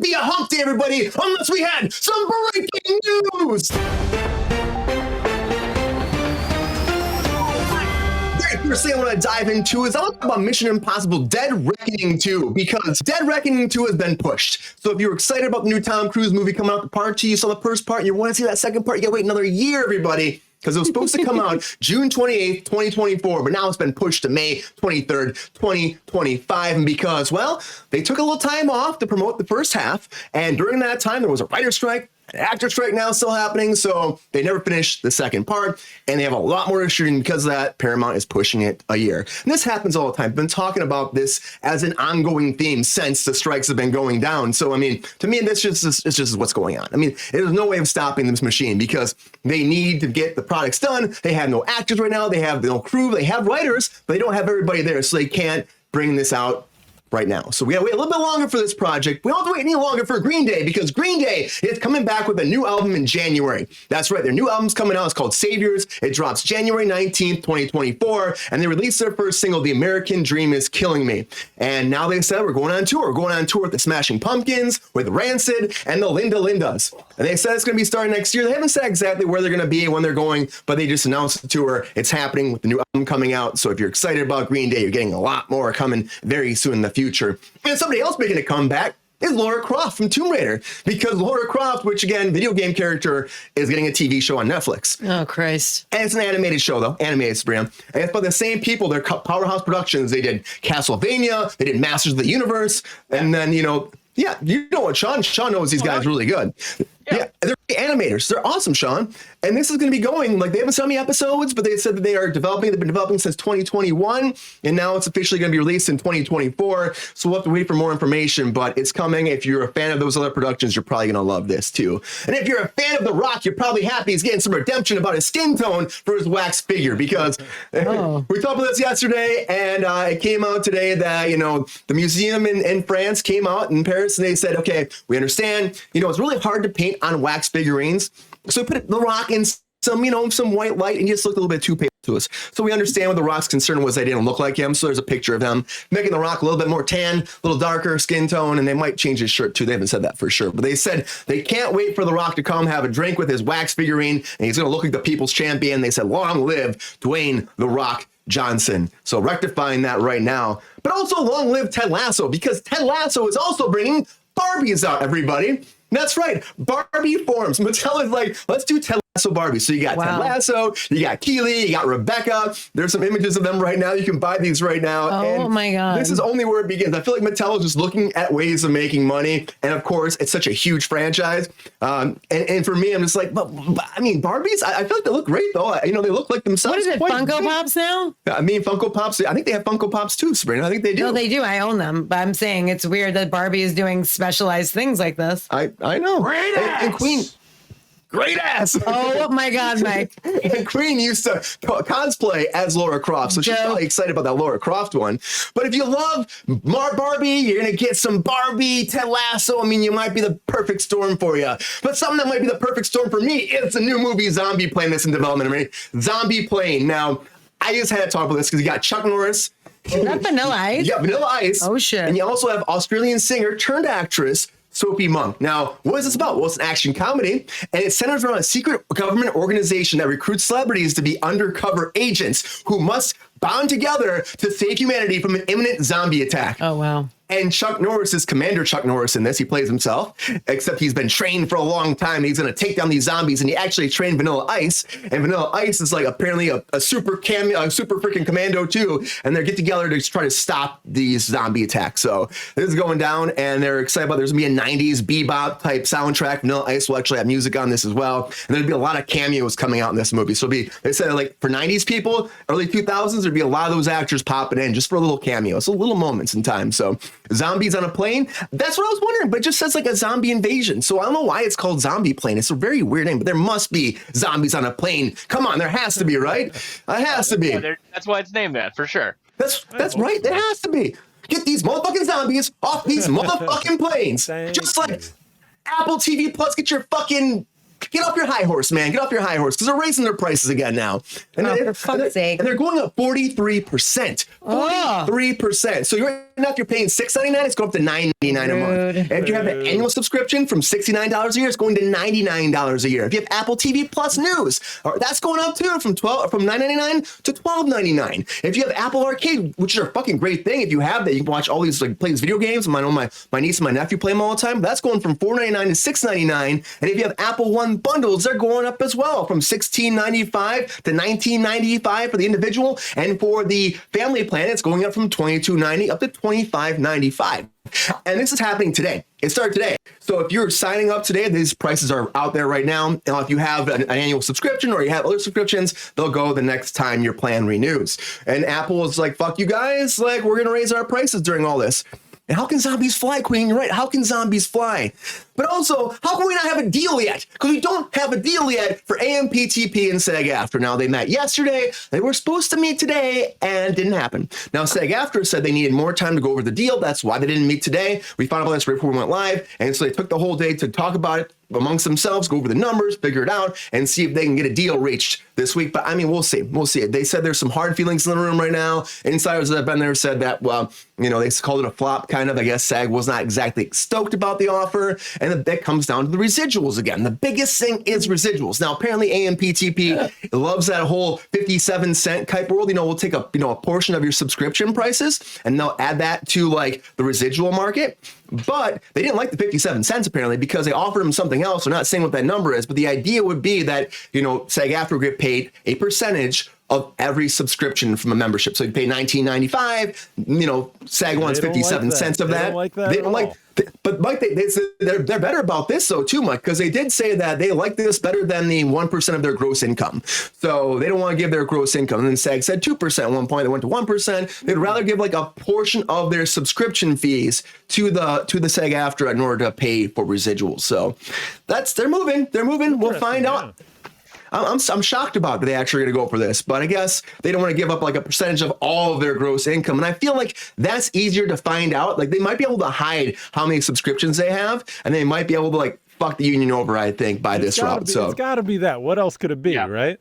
be a hump day, everybody, unless we had some breaking news. First thing I want to dive into is I want to talk about Mission Impossible Dead Reckoning 2, because Dead Reckoning 2 has been pushed. So if you're excited about the new Tom Cruise movie coming out, the part 2, you saw the first part, you want to see that second part, you gotta wait another year, everybody, because it was supposed to come out June 28th, 2024, but now it's been pushed to May 23rd, 2025, and because, well, they took a little time off to promote the first half, and during that time, there was a writer's strike, an actor strike now still happening, so they never finished the second part, and they have a lot more to shoot, and because of that, Paramount is pushing it a year. And this happens all the time. I've been talking about this as an ongoing theme since the strikes have been going down. So, I mean, to me, this is just what's going on. I mean, there's no way of stopping this machine because they need to get the products done. They have no actors right now. They have no crew. They have writers, but they don't have everybody there, so they can't bring this out right now. So we gotta wait a little bit longer for this project. We don't have to wait any longer for Green Day, because Green Day is coming back with a new album in January. That's right, their new album's coming out. It's called Saviors. It drops January 19th, 2024, and they released their first single, The American Dream Is Killing Me. And now they said we're going on tour. We're going on tour with the Smashing Pumpkins, with Rancid, and the Linda Lindas. And they said it's gonna be starting next year. They haven't said exactly where they're gonna be, when they're going, but they just announced the tour. It's happening with the new album coming out. So if you're excited about Green Day, you're getting a lot more coming very soon in the future. And somebody else making a comeback is Lara Croft from Tomb Raider, because Lara Croft, which again, video game character, is getting a TV show on Netflix. Oh, Christ. And it's an animated show, though. Animated, Sabrina. And it's by the same people. They're Powerhouse Productions. They did Castlevania. They did Masters of the Universe. And then, you know what, Sean knows these guys really good. Yeah, they're animators. They're awesome, Sean. And this is going to be going, like, they haven't sent me episodes, but they said that they've been developing since 2021, and now it's officially going to be released in 2024. So we'll have to wait for more information, but it's coming. If you're a fan of those other productions, you're probably going to love this too. And if you're a fan of The Rock, you're probably happy he's getting some redemption about his skin tone for his wax figure, because we talked about this yesterday, and it came out today that, the museum in France came out in Paris, and they said, okay, we understand, it's really hard to paint on wax figurines. So we put The Rock in some white light, and he just looked a little bit too pale to us. So we understand what The Rock's concern was. They didn't look like him. So there's a picture of him making The Rock a little bit more tan, a little darker skin tone, and they might change his shirt too. They haven't said that for sure, but they said they can't wait for The Rock to come have a drink with his wax figurine, and he's going to look like the people's champion. They said, long live Dwayne The Rock Johnson. So rectifying that right now, but also long live Ted Lasso, because Ted Lasso is also bringing Barbies out, everybody. That's right, Barbie forms. Mattel is like, let's do Ted Lasso Barbie. So you got Ted Lasso, you got Keely, you got Rebecca. There's some images of them right now. You can buy these right now. Oh my God. This is only where it begins. I feel like Mattel is just looking at ways of making money. And of course, it's such a huge franchise. And for me, I'm just like, but I mean, Barbies, I feel like they look great though. They look like themselves. What is it, Funko Pops now? I mean, Funko Pops, I think they have Funko Pops too, Sabrina. I think they do. No, they do. I own them. But I'm saying it's weird that Barbie is doing specialized things like this. I know. Great ass. And Queen. Great ass. Oh my God, Mike. And Queen used to cosplay as Lara Croft, so she's probably excited about that Lara Croft one. But if you love Barbie, you're going to get some Barbie, Ted Lasso. I mean, you might be the perfect storm for you. But something that might be the perfect storm for me is the new movie Zombie Plane that's in development. I mean, Zombie Plane. Now, I just had to talk about this because you got Chuck Norris. Is that Vanilla Ice? Yeah, Vanilla Ice. Oh, shit. And you also have Australian singer turned actress Sophie Monk. Now, what is this about? Well, it's an action comedy, and it centers around a secret government organization that recruits celebrities to be undercover agents who must bond together to save humanity from an imminent zombie attack. Oh, wow. And Chuck Norris is Commander Chuck Norris in this. He plays himself, except he's been trained for a long time. He's going to take down these zombies, and he actually trained Vanilla Ice. And Vanilla Ice is like apparently a super freaking commando too. And they get together to try to stop these zombie attacks. So this is going down, and they're excited about. There's going to be a 90s bebop type soundtrack. Vanilla Ice will actually have music on this as well. And there'll be a lot of cameos coming out in this movie. So they said like for 90s people, early 2000s, there'd be a lot of those actors popping in just for a little cameo. So little moments in time. So zombies on a plane. That's what I was wondering, but it just says like a zombie invasion. So I don't know why it's called Zombie Plane. It's a very weird name, but there must be zombies on a plane. Come on, there has to be, right? It has to be. That's why it's named that, for sure. That's right. There has to be. Get these motherfucking zombies off these motherfucking planes. Just like Apple TV Plus, get off your high horse, man. Get off your high horse, because they're raising their prices again now. And for fuck's sake. And they're going up 43%. 43%. So you're now, if you're paying $6.99, it's going up to $9.99 a month. If you have an annual subscription from $69 a year, it's going to $99 a year. If you have Apple TV Plus News, that's going up too from $9.99 to $12.99. If you have Apple Arcade, which is a fucking great thing, if you have that, you can watch all these, like, play these video games. I know my niece and my nephew play them all the time. That's going from $4.99 to $6.99. And if you have Apple One bundles, they're going up as well from $16.95 to $19.95 for the individual, and for the family plan, it's going up from $22.90 up to $25.95. And this is happening today. It started today. So if you're signing up today, these prices are out there right now. If you have an annual subscription or you have other subscriptions, they'll go the next time your plan renews. And Apple is like, fuck you guys. Like, we're going to raise our prices during all this. And how can zombies fly, Queen? You're right. How can zombies fly? But also, how can we not have a deal yet? Because we don't have a deal yet for AMPTP and SAG-AFTRA. Now, they met yesterday. They were supposed to meet today, and it didn't happen. Now, SAG-AFTRA said they needed more time to go over the deal. That's why they didn't meet today. We found out about this right before we went live. And so they took the whole day to talk about it amongst themselves, go over the numbers, figure it out, and see if they can get a deal reached this week. But I mean, we'll see. We'll see. They said there's some hard feelings in the room right now. Insiders that have been there said that, well, you know, they called it a flop, kind of. I guess SAG was not exactly stoked about the offer. And that comes down to the residuals again. The biggest thing is residuals. Now, apparently AMPTP loves that whole 57-cent type world. You know, we'll take a portion of your subscription prices and they'll add that to like the residual market. But they didn't like the 57 cents apparently because they offered them something else. They're not saying what that number is, but the idea would be that, you know, SAG-AFTRA would get paid a percentage of every subscription from a membership. So you pay $19.95, you know, SAG wants 57 cents of that. They don't like that. They don't like, but Mike, they're better about this though too, Mike, because they did say that they like this better than the 1% of their gross income. So they don't want to give their gross income. And then SAG said 2% at one point. They went to 1%. They'd rather give like a portion of their subscription fees to the SAG-AFTRA in order to pay for residuals. So they're moving. We'll find out. I'm shocked about that they actually are going to go for this, but I guess they don't want to give up like a percentage of all of their gross income. And I feel like that's easier to find out. Like they might be able to hide how many subscriptions they have, and they might be able to like fuck the union over, I think, by this route. So it's got to be that. What else could it be, right?